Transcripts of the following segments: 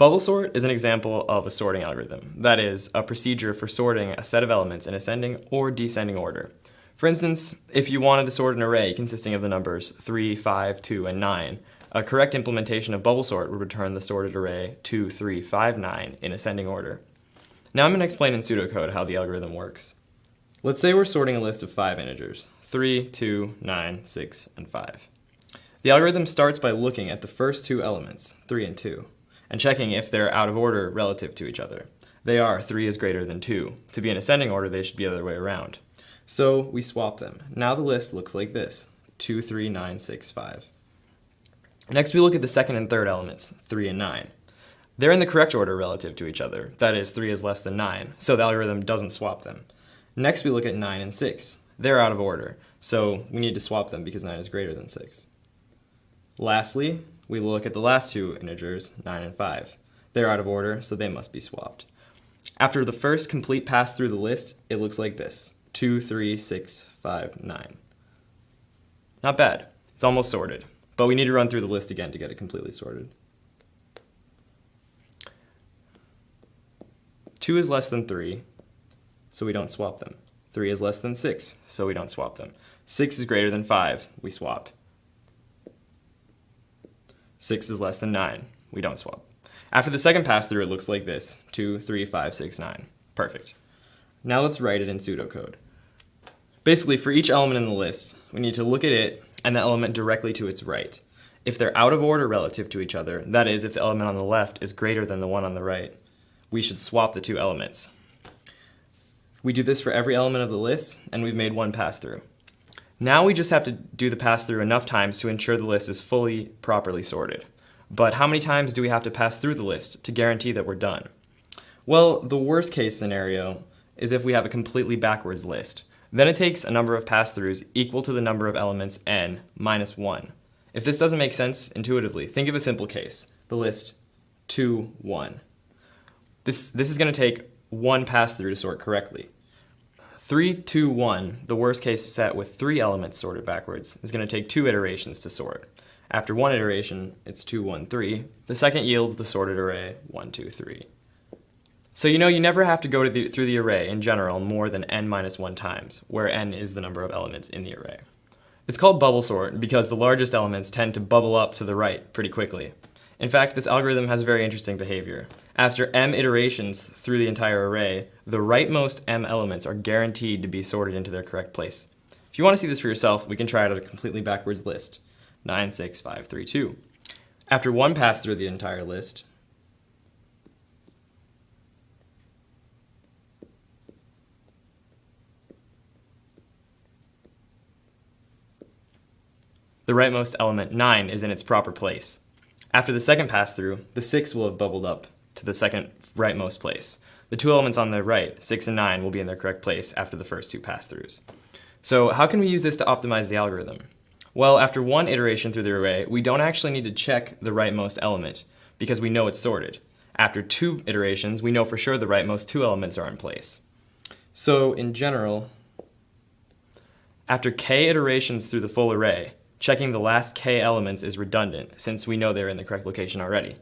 Bubble sort is an example of a sorting algorithm. That is, a procedure for sorting a set of elements in ascending or descending order. For instance, if you wanted to sort an array consisting of the numbers 3, 5, 2, and 9, a correct implementation of bubble sort would return the sorted array 2, 3, 5, 9 in ascending order. Now I'm going to explain in pseudocode how the algorithm works. Let's say we're sorting a list of 5 integers, 3, 2, 9, 6, and 5. The algorithm starts by looking at the first 2 elements, 3 and 2, and checking if they're out of order relative to each other. They are. 3 is greater than 2. To be in ascending order, they should be the other way around. So we swap them. Now the list looks like this, 2, 3, 9, 6, 5. Next we look at the second and third elements, 3 and 9. They're in the correct order relative to each other. That is, 3 is less than 9, so the algorithm doesn't swap them. Next we look at 9 and 6. They're out of order, so we need to swap them because 9 is greater than 6. Lastly, we look at the last 2 integers, 9 and 5. They're out of order, so they must be swapped. After the first complete pass through the list, it looks like this, 2, 3, 6, 5, 9. Not bad. It's almost sorted, but we need to run through the list again to get it completely sorted. 2 is less than 3, so we don't swap them. 3 is less than 6, so we don't swap them. 6 is greater than 5, we swap. 6 is less than 9, we don't swap. After the second pass through, it looks like this, 2, 3, 5, 6, 9. Perfect. Now let's write it in pseudocode. Basically, for each element in the list, we need to look at it and the element directly to its right. If they're out of order relative to each other, that is, if the element on the left is greater than the one on the right, we should swap the 2 elements. We do this for every element of the list, and we've made one pass through. Now we just have to do the pass through enough times to ensure the list is fully, properly sorted. But how many times do we have to pass through the list to guarantee that we're done? Well, the worst case scenario is if we have a completely backwards list. Then it takes a number of pass-throughs equal to the number of elements n minus 1. If this doesn't make sense intuitively, think of a simple case, the list 2, 1. This is going to take one pass-through to sort correctly. 3, 2, 1, the worst case set with 3 elements sorted backwards, is going to take 2 iterations to sort. After one iteration, it's 2, 1, 3. The second yields the sorted array 1, 2, 3. So you never have to go through the array in general more than n minus 1 times, where n is the number of elements in the array. It's called bubble sort because the largest elements tend to bubble up to the right pretty quickly. In fact, this algorithm has very interesting behavior. After m iterations through the entire array, the rightmost m elements are guaranteed to be sorted into their correct place. If you want to see this for yourself, we can try it on a completely backwards list, 9, 6, 5, 3, 2. After one pass through the entire list, the rightmost element, 9, is in its proper place. After the second pass through, the 6 will have bubbled up to the second rightmost place. The 2 elements on the right, 6 and 9, will be in their correct place after the first 2 pass throughs. So how can we use this to optimize the algorithm? Well, after one iteration through the array, we don't actually need to check the rightmost element because we know it's sorted. After 2 iterations, we know for sure the rightmost 2 elements are in place. So in general, after k iterations through the full array, checking the last k elements is redundant since we know they're in the correct location already.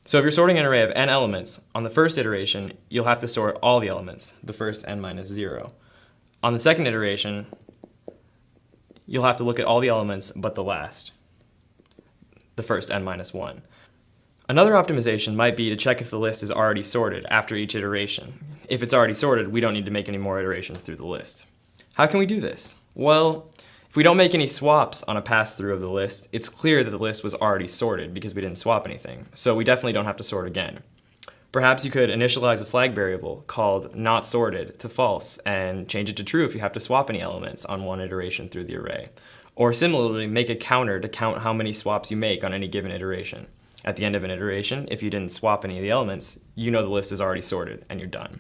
So if you're sorting an array of n elements, on the first iteration, you'll have to sort all the elements, the first n minus 0. On the second iteration, you'll have to look at all the elements but the last, the first n minus 1. Another optimization might be to check if the list is already sorted after each iteration. If it's already sorted, we don't need to make any more iterations through the list. How can we do this? Well, if we don't make any swaps on a pass-through of the list, it's clear that the list was already sorted because we didn't swap anything, so we definitely don't have to sort again. Perhaps you could initialize a flag variable called notSorted to false and change it to true if you have to swap any elements on one iteration through the array. Or similarly, make a counter to count how many swaps you make on any given iteration. At the end of an iteration, if you didn't swap any of the elements, you know the list is already sorted and you're done.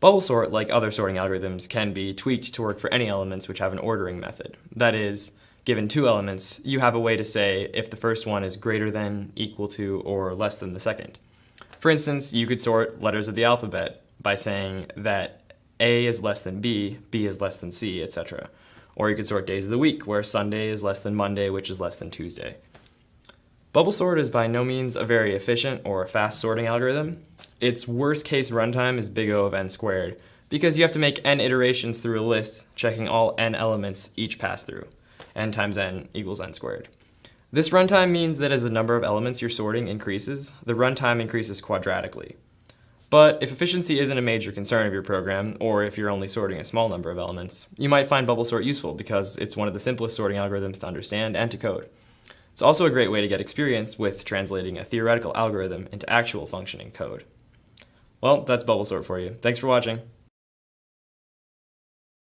Bubble sort, like other sorting algorithms, can be tweaked to work for any elements which have an ordering method. That is, given 2 elements, you have a way to say if the first one is greater than, equal to, or less than the second. For instance, you could sort letters of the alphabet by saying that A is less than B is less than C, etc. Or you could sort days of the week, where Sunday is less than Monday, which is less than Tuesday. Bubble sort is by no means a very efficient or fast sorting algorithm. Its worst case runtime is big O of n squared, because you have to make n iterations through a list, checking all n elements each pass through. N times n equals n squared. This runtime means that as the number of elements you're sorting increases, the runtime increases quadratically. But if efficiency isn't a major concern of your program, or if you're only sorting a small number of elements, you might find bubble sort useful because it's one of the simplest sorting algorithms to understand and to code. It's also a great way to get experience with translating a theoretical algorithm into actual functioning code. Well, that's bubble sort for you. Thanks for watching.